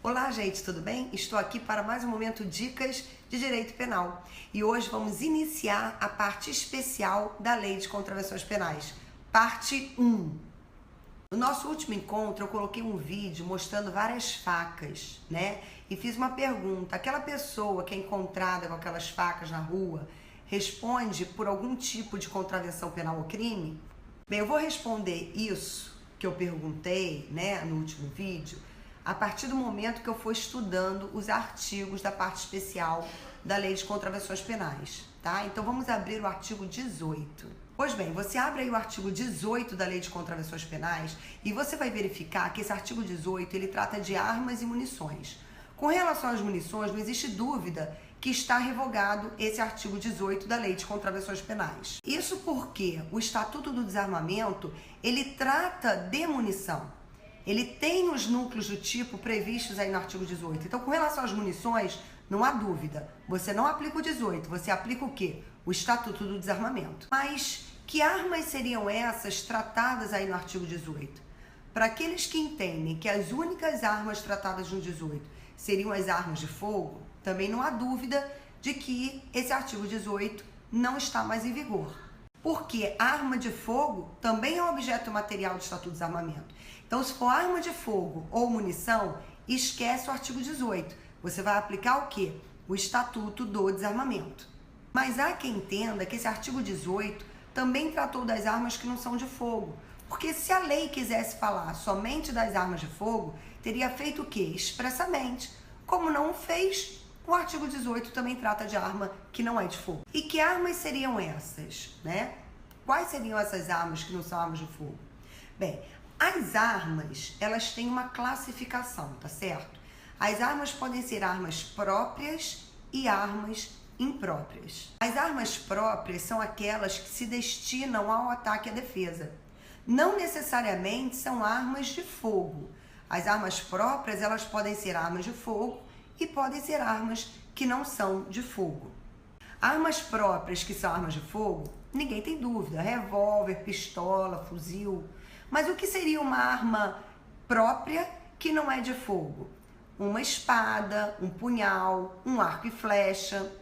Olá, gente, tudo bem? Estou aqui para mais um momento Dicas de Direito Penal. E hoje vamos iniciar a parte especial da Lei de Contravenções Penais, parte 1. No nosso último encontro, eu coloquei um vídeo mostrando várias facas, né? E fiz uma pergunta: aquela pessoa que é encontrada com aquelas facas na rua responde por algum tipo de contravenção penal ou crime? Bem, eu vou responder isso que eu perguntei, né, no último vídeo, a partir do momento que eu for estudando os artigos da parte especial da Lei de Contravenções Penais, tá? Então vamos abrir o artigo 18. Pois bem, você abre aí o artigo 18 da Lei de Contravenções Penais e você vai verificar que esse artigo 18, ele trata de armas e munições. Com relação às munições, não existe dúvida que está revogado esse artigo 18 da Lei de Contravenções Penais. Isso porque o Estatuto do Desarmamento, ele trata de munição. Ele tem os núcleos do tipo previstos aí no artigo 18. Então, com relação às munições, não há dúvida. Você não aplica o 18, você aplica o quê? O Estatuto do Desarmamento. Mas que armas seriam essas tratadas aí no artigo 18? Para aqueles que entendem que as únicas armas tratadas no 18 seriam as armas de fogo, também não há dúvida de que esse artigo 18 não está mais em vigor. Porque arma de fogo também é um objeto material do Estatuto do Desarmamento. Então, se for arma de fogo ou munição, esquece o artigo 18. Você vai aplicar o quê? O Estatuto do Desarmamento. Mas há quem entenda que esse artigo 18 também tratou das armas que não são de fogo. Porque se a lei quisesse falar somente das armas de fogo, teria feito o quê? Expressamente. Como não o fez, o artigo 18 também trata de arma que não é de fogo. E que armas seriam essas, né? Quais seriam essas armas que não são armas de fogo? Bem, as armas, elas têm uma classificação, tá certo? As armas podem ser armas próprias e armas impróprias. As armas próprias são aquelas que se destinam ao ataque e à defesa. Não necessariamente são armas de fogo. As armas próprias, elas podem ser armas de fogo e podem ser armas que não são de fogo. Armas próprias que são armas de fogo, ninguém tem dúvida: revólver, pistola, fuzil. Mas o que seria uma arma própria que não é de fogo? Uma espada, um punhal, um arco e flecha.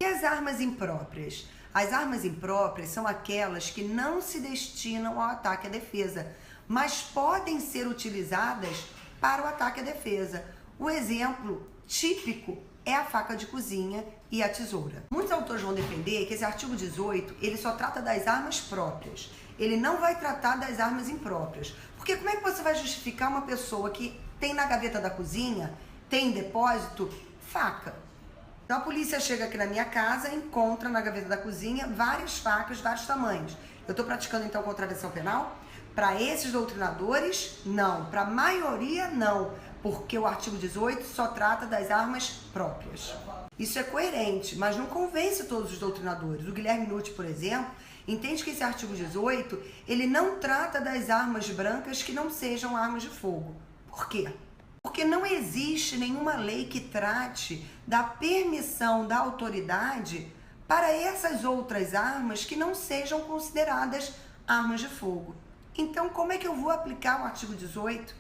E as armas impróprias? As armas impróprias são aquelas que não se destinam ao ataque e à defesa, mas podem ser utilizadas para o ataque e a defesa. O exemplo típico é a faca de cozinha e a tesoura. Muitos autores vão defender que esse artigo 18, ele só trata das armas próprias. Ele não vai tratar das armas impróprias. Porque como é que você vai justificar uma pessoa que tem na gaveta da cozinha, tem em depósito, faca? Então a polícia chega aqui na minha casa e encontra na gaveta da cozinha várias facas de vários tamanhos. Eu estou praticando então contravenção penal? Para esses doutrinadores, não. Para a maioria, não. Porque o artigo 18 só trata das armas próprias. Isso é coerente, mas não convence todos os doutrinadores. O Guilherme Nutti, por exemplo, entende que esse artigo 18, ele não trata das armas brancas que não sejam armas de fogo. Por quê? Porque não existe nenhuma lei que trate da permissão da autoridade para essas outras armas que não sejam consideradas armas de fogo. Então, como é que eu vou aplicar o artigo 18?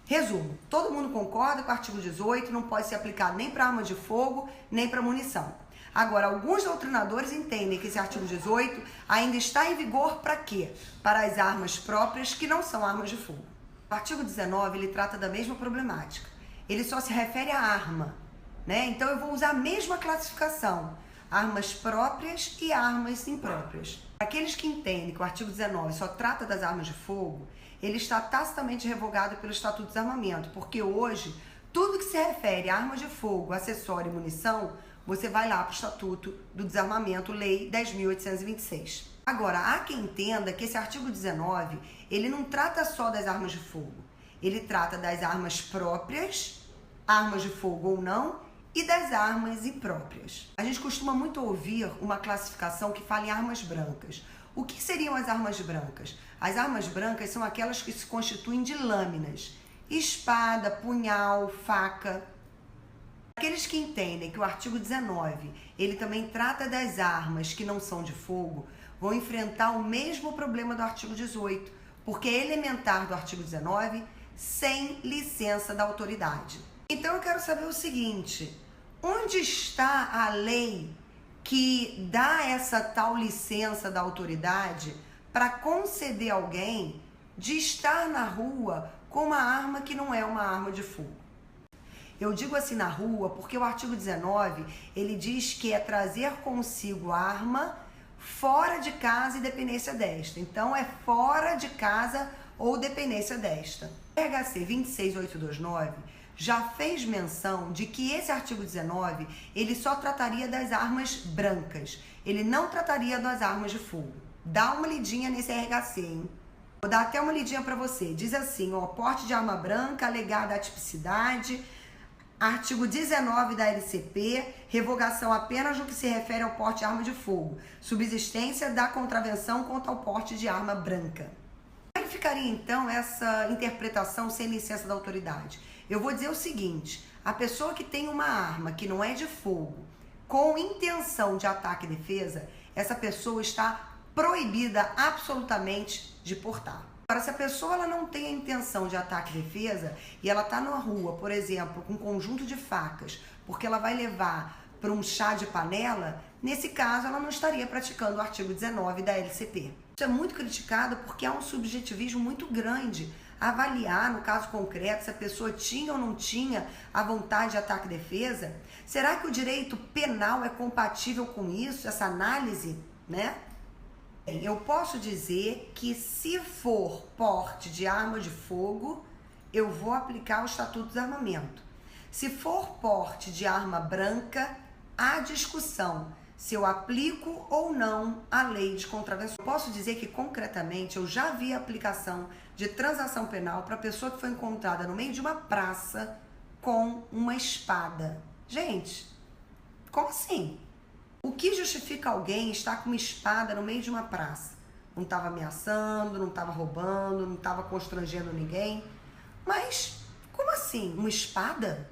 Resumo: todo mundo concorda que o artigo 18 não pode ser aplicado nem para arma de fogo, nem para munição. Agora, alguns doutrinadores entendem que esse artigo 18 ainda está em vigor para quê? Para as armas próprias que não são armas de fogo. O artigo 19, ele trata da mesma problemática. Ele só se refere à arma, né? Então, eu vou usar a mesma classificação: armas próprias e armas impróprias. Aqueles que entendem que o artigo 19 só trata das armas de fogo, ele está tacitamente revogado pelo Estatuto do Desarmamento, porque hoje, tudo que se refere a armas de fogo, acessório e munição, você vai lá para o Estatuto do Desarmamento, Lei 10.826. Agora, há quem entenda que esse artigo 19, ele não trata só das armas de fogo. Ele trata das armas próprias, armas de fogo ou não, e das armas impróprias. A gente costuma muito ouvir uma classificação que fala em armas brancas. O que seriam as armas brancas? As armas brancas são aquelas que se constituem de lâminas: espada, punhal, faca. Aqueles que entendem que o artigo 19, ele também trata das armas que não são de fogo, vão enfrentar o mesmo problema do artigo 18, porque é elementar do artigo 19 sem licença da autoridade. Então eu quero saber o seguinte: onde está a lei que dá essa tal licença da autoridade para conceder alguém de estar na rua com uma arma que não é uma arma de fogo? Eu digo assim na rua porque o artigo 19, ele diz que é trazer consigo arma fora de casa e dependência desta. Então é fora de casa ou dependência desta. O RHC 26829 já fez menção de que esse artigo 19, ele só trataria das armas brancas. Ele não trataria das armas de fogo. Dá uma lidinha nesse RHC, hein? Vou dar até uma lidinha para você. Diz assim, ó, porte de arma branca, alegada atipicidade, artigo 19 da LCP, revogação apenas no que se refere ao porte de arma de fogo, subsistência da contravenção quanto ao porte de arma branca. Como é que ficaria então essa interpretação sem licença da autoridade? Eu vou dizer o seguinte: a pessoa que tem uma arma que não é de fogo, com intenção de ataque e defesa, essa pessoa está proibida absolutamente de portar. Agora, se a pessoa ela não tem a intenção de ataque e defesa e ela está na rua, por exemplo, com um conjunto de facas, porque ela vai levar para um chá de panela, nesse caso ela não estaria praticando o artigo 19 da LCP. Isso é muito criticado porque há um subjetivismo muito grande. Avaliar, no caso concreto, se a pessoa tinha ou não tinha a vontade de ataque e defesa. Será que o direito penal é compatível com isso, essa análise, né? Eu posso dizer que se for porte de arma de fogo, eu vou aplicar o Estatuto do Desarmamento. Se for porte de arma branca, há discussão se eu aplico ou não a lei de contravenção. Eu posso dizer que concretamente eu já vi a aplicação de transação penal para pessoa que foi encontrada no meio de uma praça com uma espada. Gente, como assim? O que justifica alguém estar com uma espada no meio de uma praça? Não estava ameaçando, não estava roubando, não estava constrangendo ninguém. Mas, como assim? Uma espada?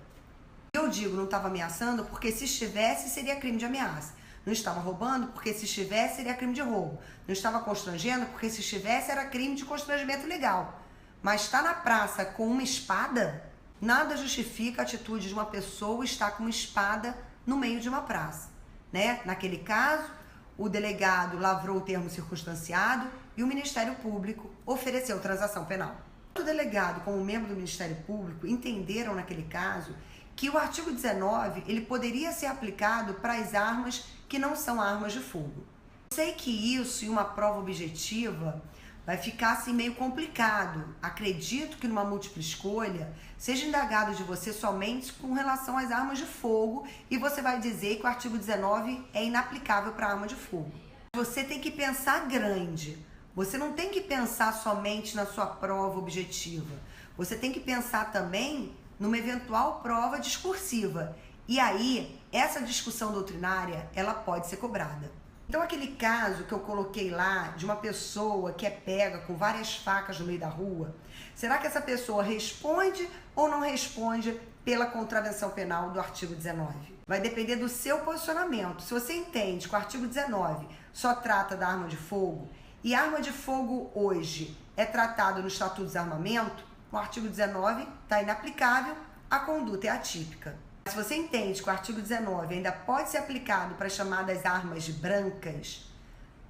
Eu digo não estava ameaçando porque se estivesse seria crime de ameaça. Não estava roubando porque se estivesse seria crime de roubo. Não estava constrangendo porque se estivesse era crime de constrangimento legal. Mas estar na praça com uma espada, nada justifica a atitude de uma pessoa estar com uma espada no meio de uma praça. Né? Naquele caso, o delegado lavrou o termo circunstanciado e o Ministério Público ofereceu transação penal. O delegado, como membro do Ministério Público, entenderam naquele caso que o artigo 19 ele poderia ser aplicado para as armas que não são armas de fogo. Eu sei que isso em uma prova objetiva vai ficar assim meio complicado. Acredito que numa múltipla escolha seja indagado de você somente com relação às armas de fogo e você vai dizer que o artigo 19 é inaplicável para arma de fogo. Você tem que pensar grande. Você não tem que pensar somente na sua prova objetiva. Você tem que pensar também numa eventual prova discursiva. E aí, essa discussão doutrinária, ela pode ser cobrada. Então, aquele caso que eu coloquei lá, de uma pessoa que é pega com várias facas no meio da rua, será que essa pessoa responde ou não responde pela contravenção penal do artigo 19? Vai depender do seu posicionamento. Se você entende que o artigo 19 só trata da arma de fogo, e a arma de fogo hoje é tratado no Estatuto do Desarmamento, o artigo 19 está inaplicável, a conduta é atípica. Se você entende que o artigo 19 ainda pode ser aplicado para as chamadas armas brancas,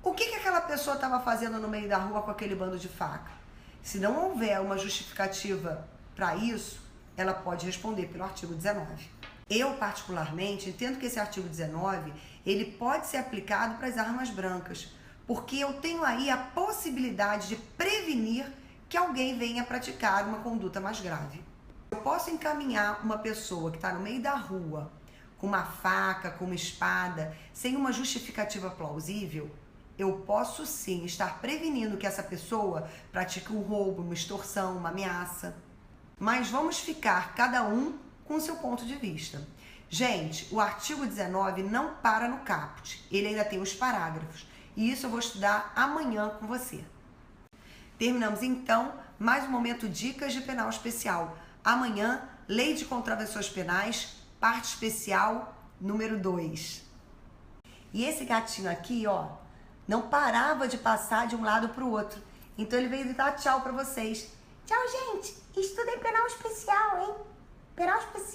o que aquela pessoa estava fazendo no meio da rua com aquele bando de faca? Se não houver uma justificativa para isso, ela pode responder pelo artigo 19. Eu, particularmente, entendo que esse artigo 19 ele pode ser aplicado para as armas brancas, porque eu tenho aí a possibilidade de prevenir que alguém venha praticar uma conduta mais grave. Eu posso encaminhar uma pessoa que está no meio da rua com uma faca, com uma espada, sem uma justificativa plausível, eu posso sim estar prevenindo que essa pessoa pratique um roubo, uma extorsão, uma ameaça. Mas vamos ficar cada um com o seu ponto de vista. Gente, o artigo 19 não para no caput, ele ainda tem os parágrafos. E isso eu vou estudar amanhã com você. Terminamos então mais um momento Dicas de Penal Especial. Amanhã, Lei de Contravenções Penais, parte especial número 2. E esse gatinho aqui, ó, não parava de passar de um lado para o outro. Então ele veio dar tchau para vocês. Tchau, gente. Estudem penal especial, hein? Penal especial.